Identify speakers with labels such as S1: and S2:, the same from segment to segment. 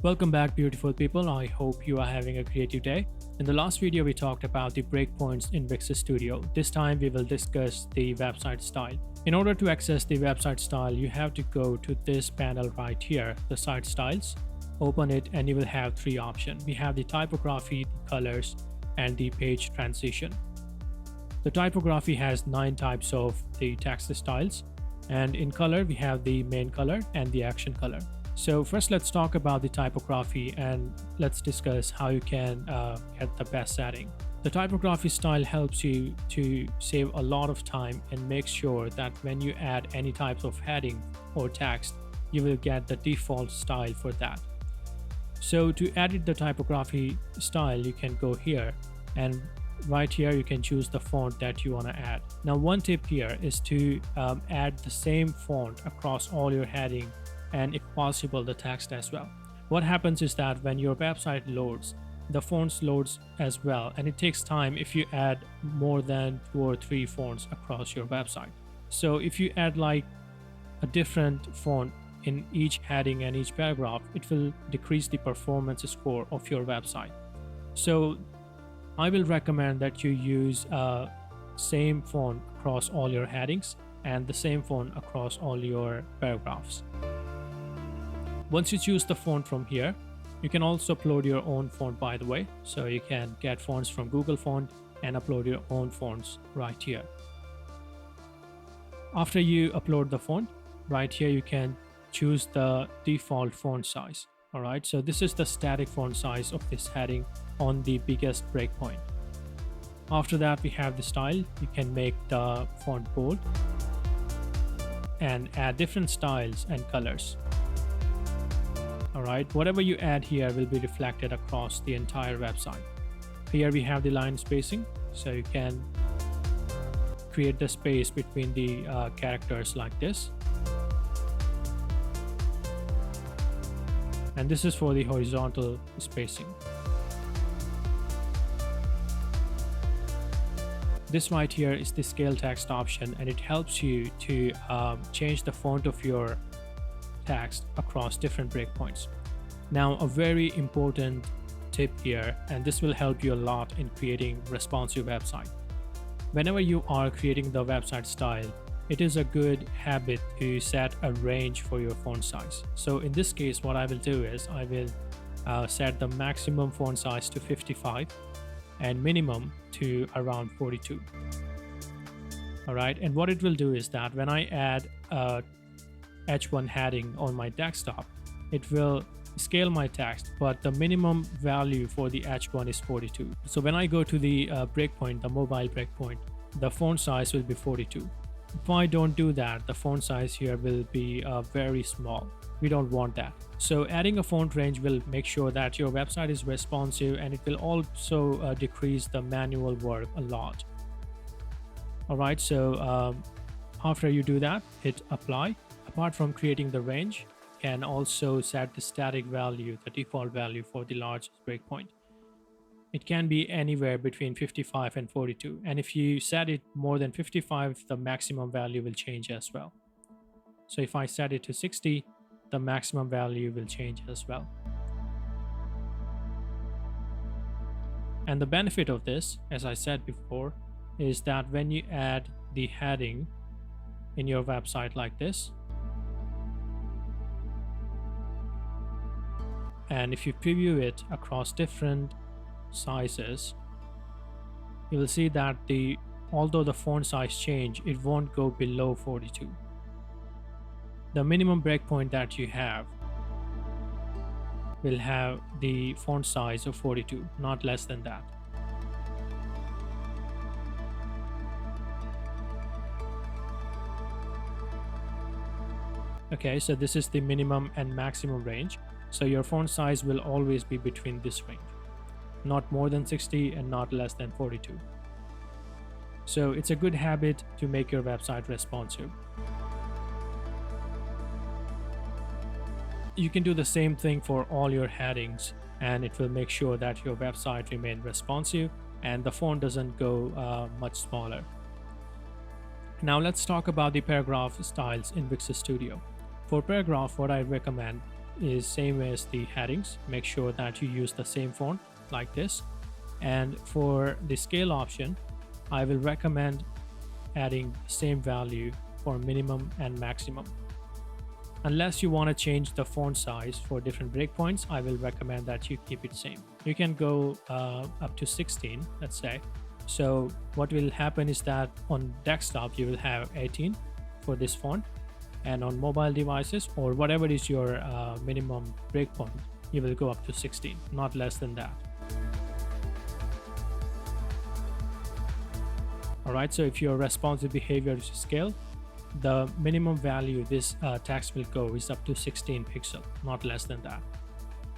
S1: Welcome back, beautiful people. I hope you are having a creative day. In the last video, we talked about the breakpoints in Vixer Studio. This time, we will discuss the website style. In order to access the website style, you have to go to this panel right here, the site styles. Open it, and you will have three options. We have the typography, the colors, and the page transition. The typography has 9 types of the text styles, and in color, we have the main color and the action color. So first, let's talk about the typography and let's discuss how you can get the best setting. The typography style helps you to save a lot of time and make sure that when you add any types of heading or text, you will get the default style for that. So to edit the typography style, you can go here, and right here you can choose the font that you want to add. Now, one tip here is to add the same font across all your heading, and if possible the text as well. What happens is that when your website loads, the fonts loads as well, and it takes time if you add more than 2 or 3 fonts across your website. So if you add like a different font in each heading and each paragraph, it will decrease the performance score of your website. So I will recommend that you use same font across all your headings and the same font across all your paragraphs. Once you choose the font from here, you can also upload your own font, by the way. So you can get fonts from Google Font and upload your own fonts right here. After you upload the font, right here you can choose the default font size. All right, so this is the static font size of this heading on the biggest breakpoint. After that, we have the style. You can make the font bold and add different styles and colors. All right, whatever you add here will be reflected across the entire website. Here we have the line spacing, so you can create the space between the characters like this. And this is for the horizontal spacing. This right here is the scale text option, and it helps you to change the font of your text across different breakpoints. Now, a very important tip here, and this will help you a lot in creating responsive website. Whenever you are creating the website style, it is a good habit to set a range for your font size. So in this case, what I will do is I will set the maximum font size to 55 and minimum to around 42. All right, and what it will do is that when I add a H1 heading on my desktop, it will scale my text, but the minimum value for the H1 is 42. So when I go to the breakpoint, the mobile breakpoint, the font size will be 42. If I don't do that, the font size here will be very small. We don't want that. So adding a font range will make sure that your website is responsive, and it will also decrease the manual work a lot. All right, so after you do that, hit apply. Apart from creating the range, you can also set the static value, the default value for the largest breakpoint. It can be anywhere between 55 and 42. And if you set it more than 55, the maximum value will change as well. So if I set it to 60, the maximum value will change as well. And the benefit of this, as I said before, is that when you add the heading in your website like this, and if you preview it across different sizes, you will see that although the font size change, it won't go below 42. The minimum breakpoint that you have will have the font size of 42, not less than that. Okay, so this is the minimum and maximum range. So your font size will always be between this range, not more than 60 and not less than 42. So it's a good habit to make your website responsive. You can do the same thing for all your headings, and it will make sure that your website remains responsive and the font doesn't go much smaller. Now let's talk about the paragraph styles in Vixer Studio. For paragraph, what I recommend is same as the headings. Make sure that you use the same font like this. And for the scale option, I will recommend adding the same value for minimum and maximum. Unless you want to change the font size for different breakpoints, I will recommend that you keep it same. You can go up to 16, let's say. So what will happen is that on desktop, you will have 18 for this font, and on mobile devices or whatever is your minimum breakpoint, you will go up to 16, not less than that. All right, so if your responsive behavior is to scale, the minimum value this text will go is up to 16 pixel, not less than that.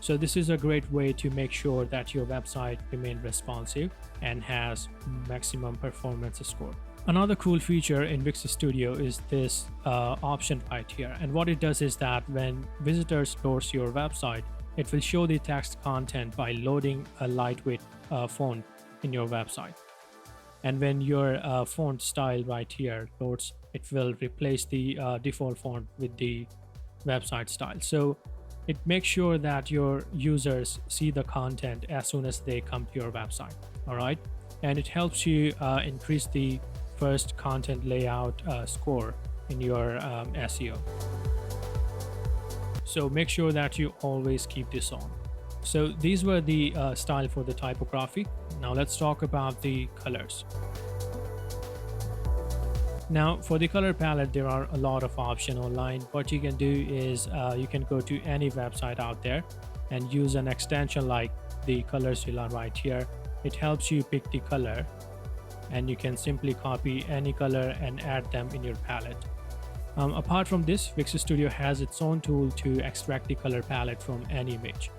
S1: So this is a great way to make sure that your website remains responsive and has maximum performance score. Another cool feature in Wix Studio is this option right here. And what it does is that when visitors load your website, it will show the text content by loading a lightweight font in your website. And when your font style right here loads, it will replace the default font with the website style. So it makes sure that your users see the content as soon as they come to your website. All right. And it helps you increase the first content layout score in your SEO. So make sure that you always keep this on. So these were the style for the typography. Now let's talk about the colors. Now for the color palette, there are a lot of options online. What you can do is you can go to any website out there and use an extension like the Colorzilla right here. It helps you pick the color, and you can simply copy any color and add them in your palette. Apart from this, Wix Studio has its own tool to extract the color palette from any image.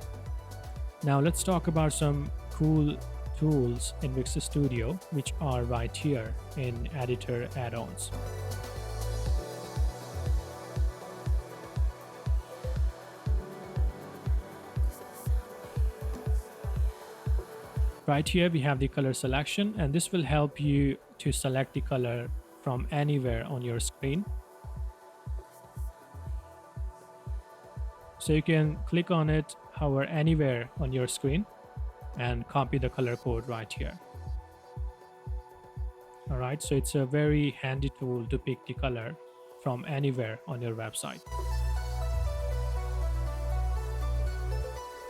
S1: Now let's talk about some cool tools in Wix Studio, which are right here in editor add-ons. Right here we have the color selection, and this will help you to select the color from anywhere on your screen. So you can click on it, hover anywhere on your screen, and copy the color code right here. All right, so it's a very handy tool to pick the color from anywhere on your website.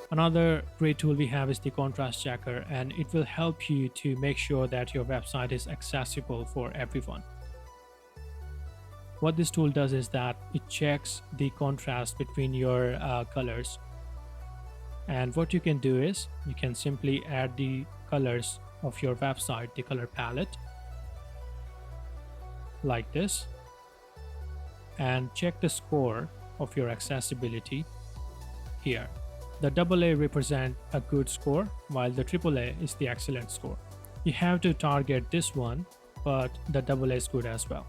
S1: Another great tool we have is the contrast checker, and it will help you to make sure that your website is accessible for everyone. What this tool does is that it checks the contrast between your colors. And what you can do is you can simply add the colors of your website, the color palette, like this, and check the score of your accessibility here. The AA represent a good score, while the AAA is the excellent score. You have to target this one, but the AA is good as well.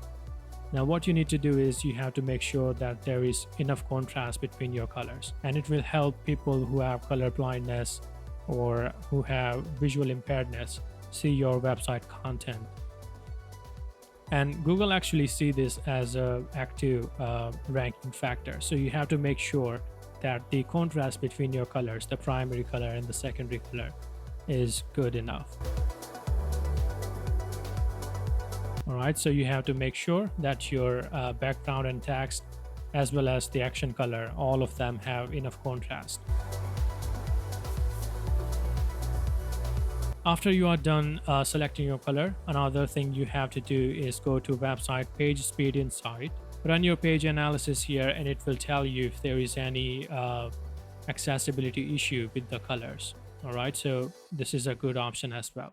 S1: Now what you need to do is you have to make sure that there is enough contrast between your colors, and it will help people who have color blindness or who have visual impairedness see your website content. And Google actually see this as an active ranking factor. So you have to make sure that the contrast between your colors, the primary color and the secondary color, is good enough. All right, so you have to make sure that your background and text, as well as the action color, all of them have enough contrast. After you are done selecting your color, another thing you have to do is go to website page speed insight, run your page analysis here, and it will tell you if there is any accessibility issue with the colors. All right, so this is a good option as well.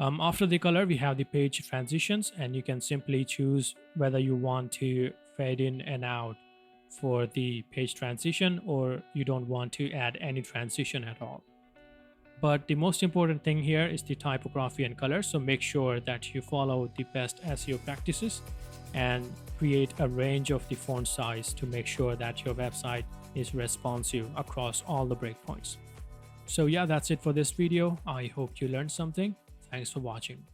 S1: After the color, we have the page transitions, and you can simply choose whether you want to fade in and out for the page transition, or you don't want to add any transition at all. But the most important thing here is the typography and color. So make sure that you follow the best SEO practices and create a range of the font size to make sure that your website is responsive across all the breakpoints. So yeah, that's it for this video. I hope you learned something. Thanks for watching.